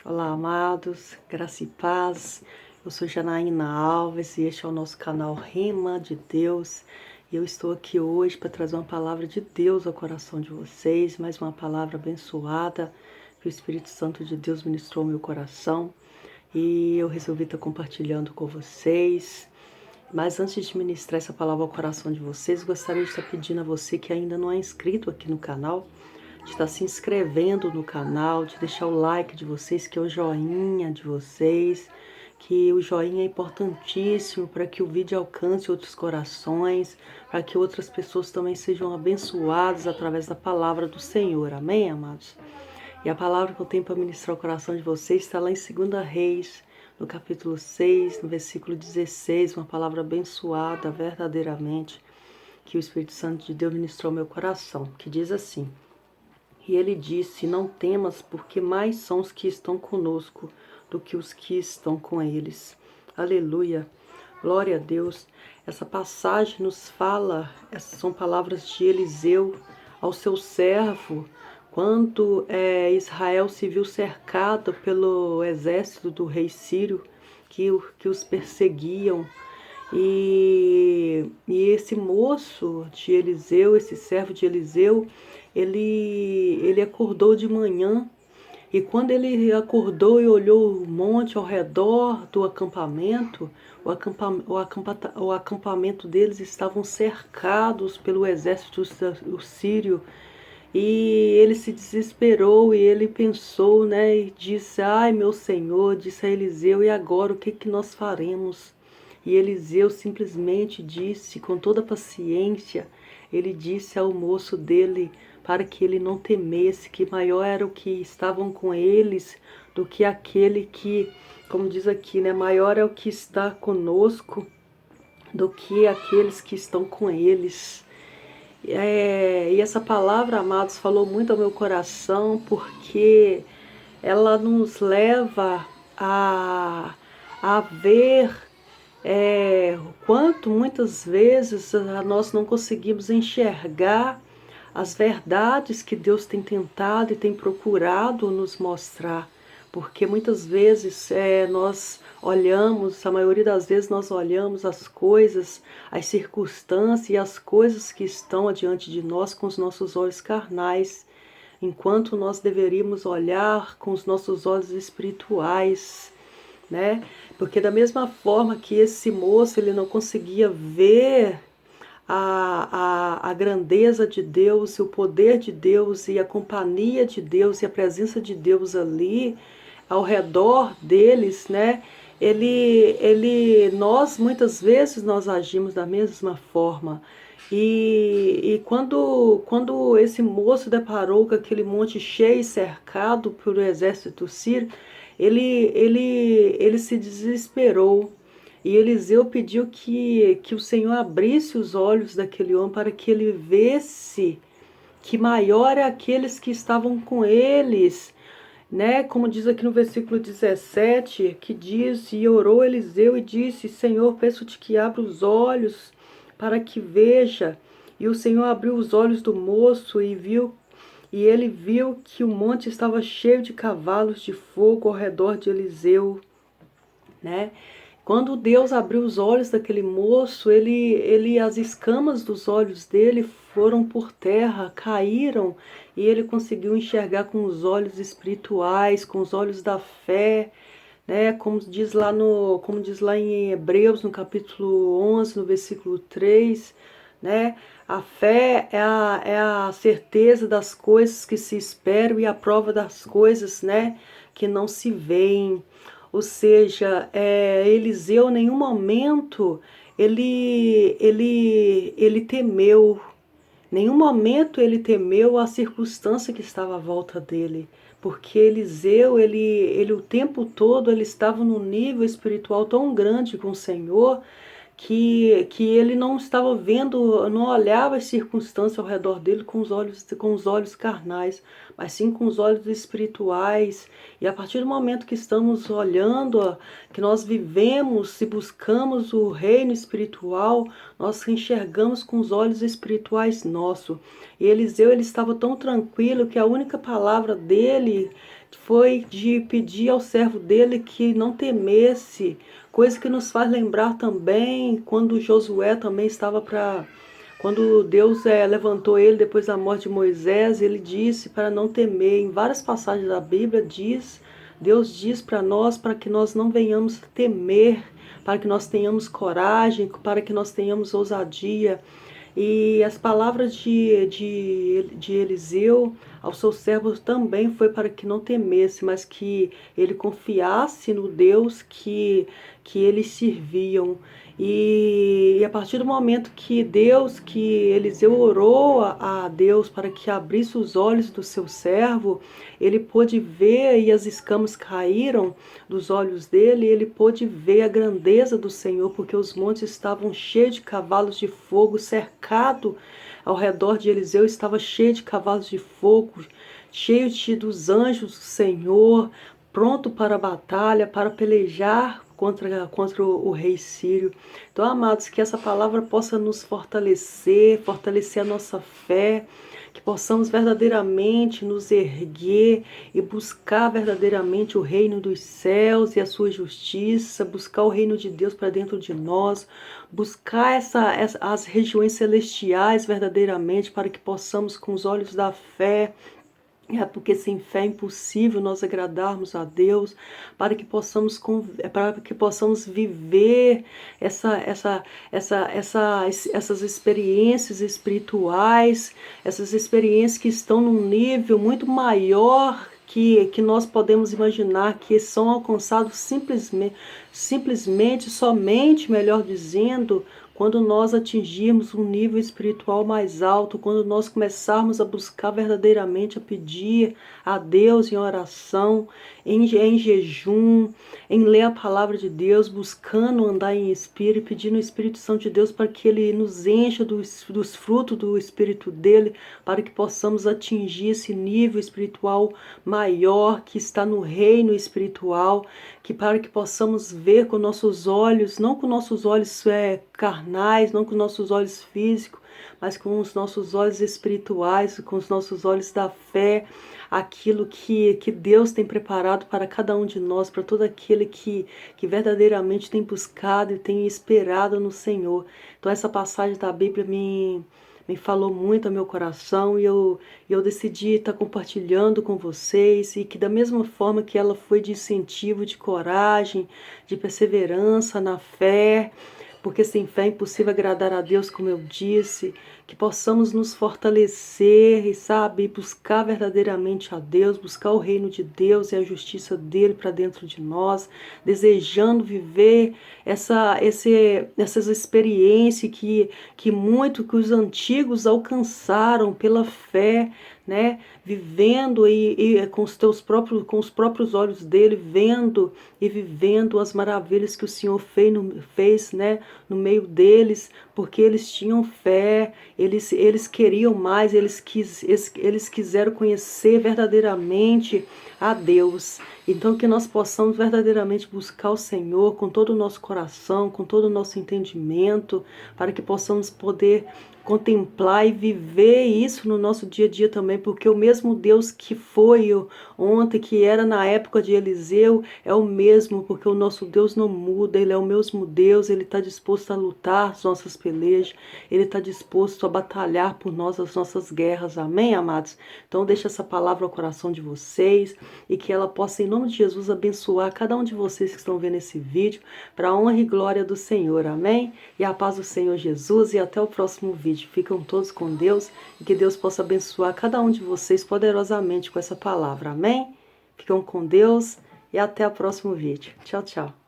Olá, amados, graça e paz. Eu sou Janaína Alves e este é o nosso canal Rima de Deus. E eu estou aqui hoje para trazer uma palavra de Deus ao coração de vocês, mais uma palavra abençoada que o Espírito Santo de Deus ministrou ao meu coração. E eu resolvi estar compartilhando com vocês. Mas antes de ministrar essa palavra ao coração de vocês, gostaria de estar pedindo a você que ainda não é inscrito aqui no canal, de estar se inscrevendo no canal, de deixar o like de vocês, que é o joinha de vocês, que o joinha é importantíssimo para que o vídeo alcance outros corações, para que outras pessoas também sejam abençoadas através da palavra do Senhor. Amém, amados? E a palavra que eu tenho para ministrar ao coração de vocês está lá em 2 Reis, no capítulo 6, no versículo 16, uma palavra abençoada verdadeiramente, que o Espírito Santo de Deus ministrou ao meu coração, que diz assim: E ele disse, não temas, porque mais são os que estão conosco do que os que estão com eles. Aleluia, glória a Deus. Essa passagem nos fala, essas são palavras de Eliseu ao seu servo, quando Israel se viu cercado pelo exército do rei Sírio, que os perseguiam. E esse moço de Eliseu, esse servo de Eliseu, ele acordou de manhã, e quando ele acordou e olhou o monte ao redor do acampamento, o acampamento deles estavam cercados pelo exército sírio. E ele se desesperou e ele pensou, né, e disse: Ai, meu Senhor, disse a Eliseu, e agora o que nós faremos? E Eliseu simplesmente disse, com toda paciência, ele disse ao moço dele para que ele não temesse, que maior era o que estavam com eles do que aquele que, como diz aqui, né, maior é o que está conosco do que aqueles que estão com eles. E essa palavra, amados, falou muito ao meu coração, porque ela nos leva a ver o quanto muitas vezes nós não conseguimos enxergar as verdades que Deus tem tentado e tem procurado nos mostrar. Porque muitas vezes nós olhamos, a maioria das vezes nós olhamos as coisas, as circunstâncias e as coisas que estão adiante de nós com os nossos olhos carnais, enquanto nós deveríamos olhar com os nossos olhos espirituais, né? Porque da mesma forma que esse moço ele não conseguia ver a grandeza de Deus, o poder de Deus e a companhia de Deus e a presença de Deus ali ao redor deles, né? Nós muitas vezes nós agimos da mesma forma. E quando esse moço deparou com aquele monte cheio e cercado pelo exército sírio, ele se desesperou. E Eliseu pediu que o Senhor abrisse os olhos daquele homem para que ele visse que maior é aqueles que estavam com eles, né? Como diz aqui no versículo 17, que diz: E orou Eliseu e disse: Senhor, peço-te que abra os olhos para que veja. E o Senhor abriu os olhos do moço e ele viu que o monte estava cheio de cavalos de fogo ao redor de Eliseu, né? Quando Deus abriu os olhos daquele moço, as escamas dos olhos dele foram por terra, caíram, e ele conseguiu enxergar com os olhos espirituais, com os olhos da fé, né? Como diz lá em Hebreus, no capítulo 11, no versículo 3, né? A fé é a certeza das coisas que se esperam e a prova das coisas, né, que não se veem. Ou seja, Eliseu em nenhum momento ele temeu. Em nenhum momento ele temeu a circunstância que estava à volta dele, porque Eliseu, ele o tempo todo ele estava num nível espiritual tão grande com o Senhor que ele não estava vendo, não olhava as circunstâncias ao redor dele com os olhos carnais, mas sim com os olhos espirituais. E a partir do momento que estamos olhando, que nós vivemos e buscamos o reino espiritual, nós enxergamos com os olhos espirituais nossos. E Eliseu, ele estava tão tranquilo que a única palavra dele foi de pedir ao servo dele que não temesse, coisa que nos faz lembrar também quando Josué também estava para... Quando Deus levantou ele depois da morte de Moisés, ele disse para não temer. Em várias passagens da Bíblia Deus diz para nós para que nós não venhamos temer, para que nós tenhamos coragem, para que nós tenhamos ousadia. E as palavras de Eliseu aos seus servos também foi para que não temesse, mas que ele confiasse no Deus que eles serviam. E a partir do momento que Eliseu orou a Deus para que abrisse os olhos do seu servo, ele pôde ver e as escamas caíram dos olhos dele, e ele pôde ver a grandeza do Senhor, porque os montes estavam cheios de cavalos de fogo, cercado ao redor de Eliseu estava cheio de cavalos de fogo, cheio dos anjos do Senhor, pronto para a batalha, para pelejar contra o rei sírio. Então, amados, que essa palavra possa nos fortalecer a nossa fé, que possamos verdadeiramente nos erguer e buscar verdadeiramente o reino dos céus e a sua justiça, buscar o reino de Deus para dentro de nós, buscar as regiões celestiais verdadeiramente, para que possamos, com os olhos da fé, porque sem fé é impossível nós agradarmos a Deus, para que possamos viver essas experiências espirituais, essas experiências que estão num nível muito maior que nós podemos imaginar, que são alcançados somente, melhor dizendo, quando nós atingirmos um nível espiritual mais alto, quando nós começarmos a buscar verdadeiramente, a pedir a Deus em oração, em jejum, em ler a palavra de Deus, buscando andar em espírito, pedindo o Espírito Santo de Deus para que Ele nos encha dos frutos do Espírito dele, para que possamos atingir esse nível espiritual maior que está no reino espiritual, para que possamos ver com nossos olhos, não com nossos olhos carnais, não com nossos olhos físicos, mas com os nossos olhos espirituais, com os nossos olhos da fé, aquilo que Deus tem preparado para cada um de nós, para todo aquele que verdadeiramente tem buscado e tem esperado no Senhor. Então essa passagem da Bíblia me falou muito ao meu coração, e eu decidi estar compartilhando com vocês, e que da mesma forma que ela foi de incentivo, de coragem, de perseverança na fé, porque sem fé é impossível agradar a Deus, como eu disse, que possamos nos fortalecer e buscar verdadeiramente a Deus, buscar o reino de Deus e a justiça dele para dentro de nós, desejando viver essas experiências que os antigos alcançaram pela fé, né? Vivendo e com os próprios olhos dele, vendo e vivendo as maravilhas que o Senhor fez, né, no meio deles, porque eles tinham fé, eles queriam mais, eles quiseram conhecer verdadeiramente a Deus. Então que nós possamos verdadeiramente buscar o Senhor com todo o nosso coração, com todo o nosso entendimento, para que possamos poder contemplar e viver isso no nosso dia a dia também, porque o mesmo Deus que foi ontem, que era na época de Eliseu, é o mesmo, porque o nosso Deus não muda, Ele é o mesmo Deus, Ele está disposto a lutar as nossas pelejas, Ele está disposto a batalhar por nós as nossas guerras, amém, amados? Então deixa essa palavra ao coração de vocês, e que ela possa, em nome de Jesus, abençoar cada um de vocês que estão vendo esse vídeo, para a honra e glória do Senhor, amém? E a paz do Senhor Jesus, e até o próximo vídeo. Ficam todos com Deus, e que Deus possa abençoar cada um de vocês poderosamente com essa palavra, amém? Ficam com Deus e até o próximo vídeo. Tchau, tchau.